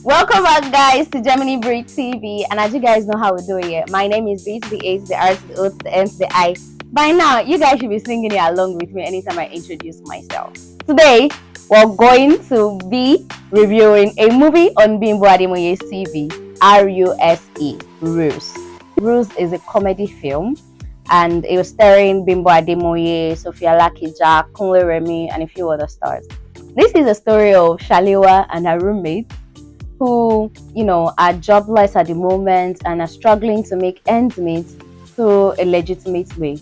Welcome back, guys, to Germany Breed TV. And as you guys know how we do it, my name is B to the A to the R to the O to the N to the I. By now, you guys should be singing it along with me anytime I introduce myself. Today, we're going to be reviewing a movie on Bimbo Ademoye TV, Ruse. Ruse is a comedy film, and it was starring Bimbo Ademoye, Sophia Lakala, Kunle Remi, and a few other stars. This is a story of Shalewa and her roommate who, are jobless at the moment and are struggling to make ends meet through a legitimate way.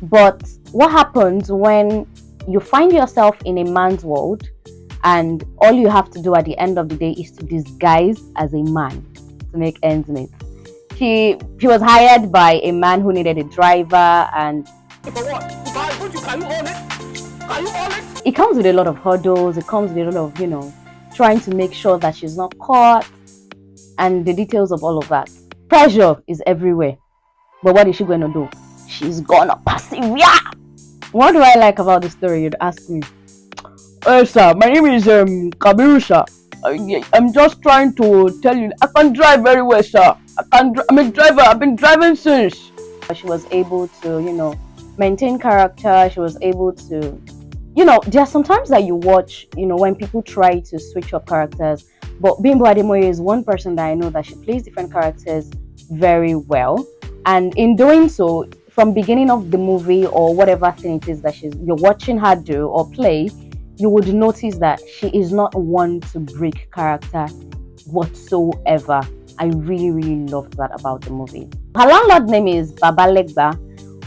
But what happens when you find yourself in a man's world and all you have to do at the end of the day is to disguise as a man to make ends meet? She was hired by a man who needed a driver, and for what? If I put you, can you own it? Can you own it? It comes with a lot of hurdles. It comes with a lot of, trying to make sure that she's not caught and the details of all of that. Pressure is everywhere. But what is she going to do? She's gonna persevere. What do I like about the story, you'd ask me? Sir, my name is Kabiru, sir. I'm just trying to tell you, I can drive very well, sir. I'm a driver. I've been driving since. She was able to, maintain character. She was able to, there are sometimes that you watch, when people try to switch up characters. But Bimbo Ademoye is one person that I know that she plays different characters very well. And in doing so, from beginning of the movie or whatever thing it is that you're watching her do or play, you would notice that she is not one to break character whatsoever. I really, really loved that about the movie. Her landlord name is Baba Legba,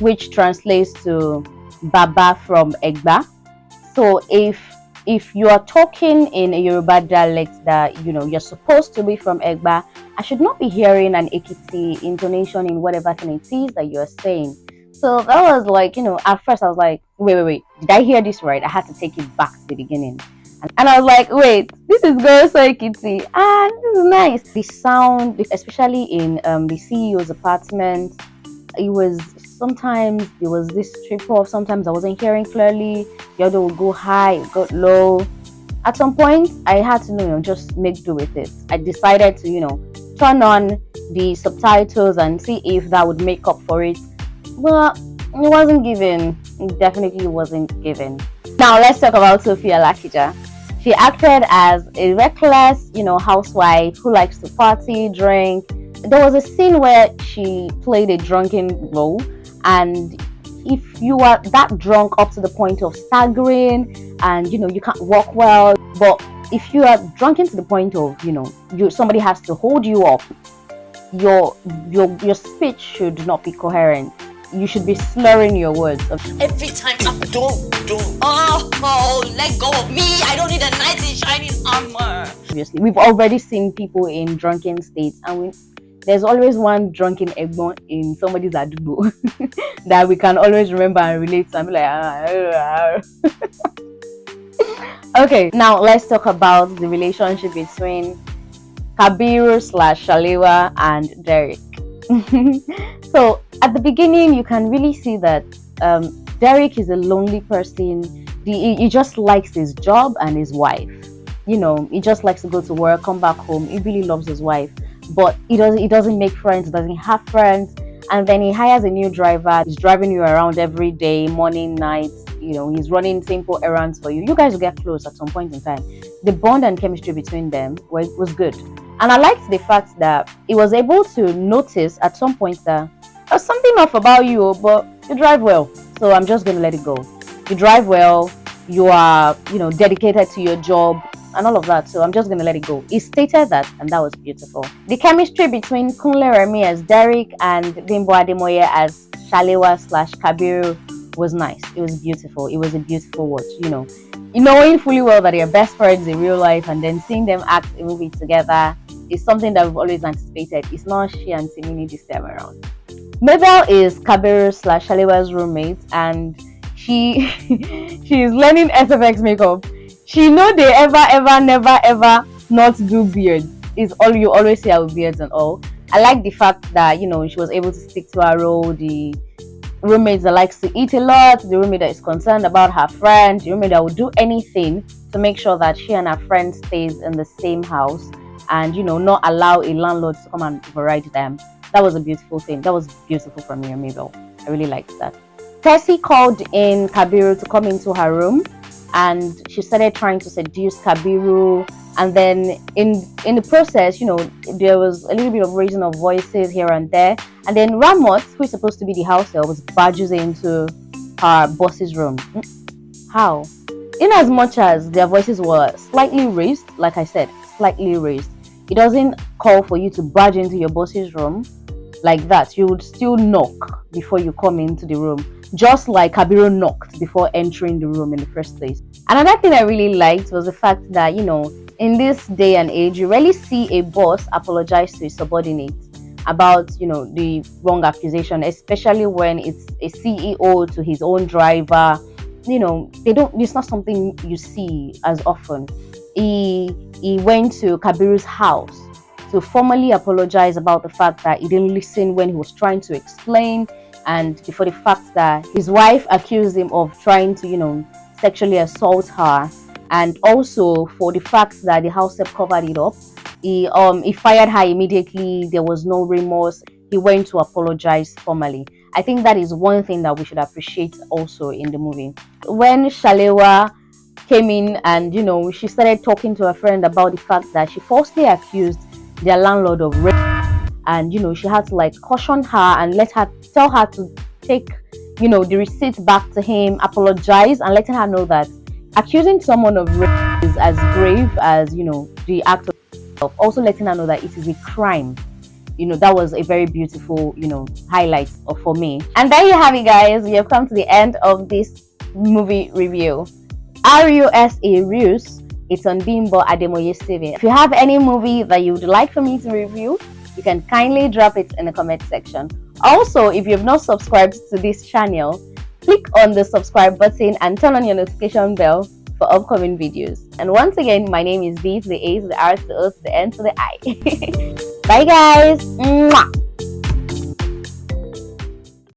which translates to Baba from Egba. So if you are talking in a Yoruba dialect that you're supposed to be from Egba, I should not be hearing an Ekiti intonation in whatever thing it is that you're saying. So that was like, at first I was like, wait, did I hear this right? I had to take it back to the beginning. And I was like, wait, this is going so Ekiti. This is nice. The sound, especially in the CEO's apartment, it was sometimes there was this trip off. Sometimes I wasn't hearing clearly. The other would go high, it got low. At some point, I had to, just make do with it. I decided to, turn on the subtitles and see if that would make up for it. But it wasn't given. It definitely wasn't given. Now let's talk about Sophia Lakala. She acted as a reckless, housewife who likes to party, drink. There was a scene where she played a drunken role, and if you are that drunk up to the point of staggering and you can't walk well, but if you are drunken to the point of somebody has to hold you up, your speech should not be coherent. You should be slurring your words. Every time don't. Let go of me. I don't need a knight in shining armor. Obviously, we've already seen people in drunken states, and there's always one drunken egbon in somebody's adubo that we can always remember and relate to. I'm like, Okay, now let's talk about the relationship between Kabiru / Shalewa and Derek. So at the beginning, you can really see that Derek is a lonely person. He just likes his job and his wife. He just likes to go to work, come back home. He really loves his wife, but he doesn't make friends, doesn't have friends. And then he hires a new driver. He's driving you around every day, morning, night. He's running simple errands for you. You guys will get close at some point in time. The bond and chemistry between them was good. And I liked the fact that he was able to notice at some point that there's something off about you, but you drive well. So I'm just going to let it go. You drive well. You are, dedicated to your job and all of that. So I'm just going to let it go. He stated that, and that was beautiful. The chemistry between Kunle Remi as Derek and Bimbo Ademoye as Shalewa / Kabiru was nice. It was beautiful. It was a beautiful watch, knowing fully well that they're best friends in real life, and then seeing them act a movie together is something that we've always anticipated. It's not she and Timini this time around. Mabel is Kabiru / Shalewa's roommate, and she is learning SFX makeup. She know they never not do beards. Is all you always see her with beards and all. I like the fact that she was able to stick to her role. The roommate that likes to eat a lot, the roommate that is concerned about her friend, the roommate that will do anything to make sure that she and her friend stays in the same house. and not allow a landlord to come and override them. That was a beautiful thing. That was beautiful from you, Mabel. I really liked that. Tessie called in Kabiru to come into her room, and she started trying to seduce Kabiru. And then in the process, there was a little bit of raising of voices here and there. And then Ramot, who is supposed to be the house help, barges into her boss's room. How? In as much as their voices were slightly raised, like I said, slightly raised, it doesn't call for you to barge into your boss's room like that. You would still knock before you come into the room, just like Kabiru knocked before entering the room in the first place. Another thing I really liked was the fact that, in this day and age, you rarely see a boss apologize to his subordinate about, the wrong accusation, especially when it's a CEO to his own driver. It's not something you see as often. He went to Kabiru's house to formally apologize about the fact that he didn't listen when he was trying to explain, and for the fact that his wife accused him of trying to, sexually assault her, and also for the fact that the house help covered it up. He fired her immediately. There was no remorse. He went to apologize formally. I think that is one thing that we should appreciate also in the movie. When Shalewa came in and she started talking to her friend about the fact that she falsely accused their landlord of rape, and she had to caution her and tell her to take the receipt back to him, apologize, and letting her know that accusing someone of rape is as grave as the act of itself. Also letting her know that it is a crime. That was a very beautiful highlight for me. And there you have it, guys. We have come to the end of this movie review. Ruse. It's on Bimbo Ademoye TV. If you have any movie that you would like for me to review, you can kindly drop it in the comment section. Also, if you have not subscribed to this channel, click on the subscribe button and turn on your notification bell for upcoming videos. And once again, my name is B to the A to the R to the O to the N to the I. Bye guys. Mwah.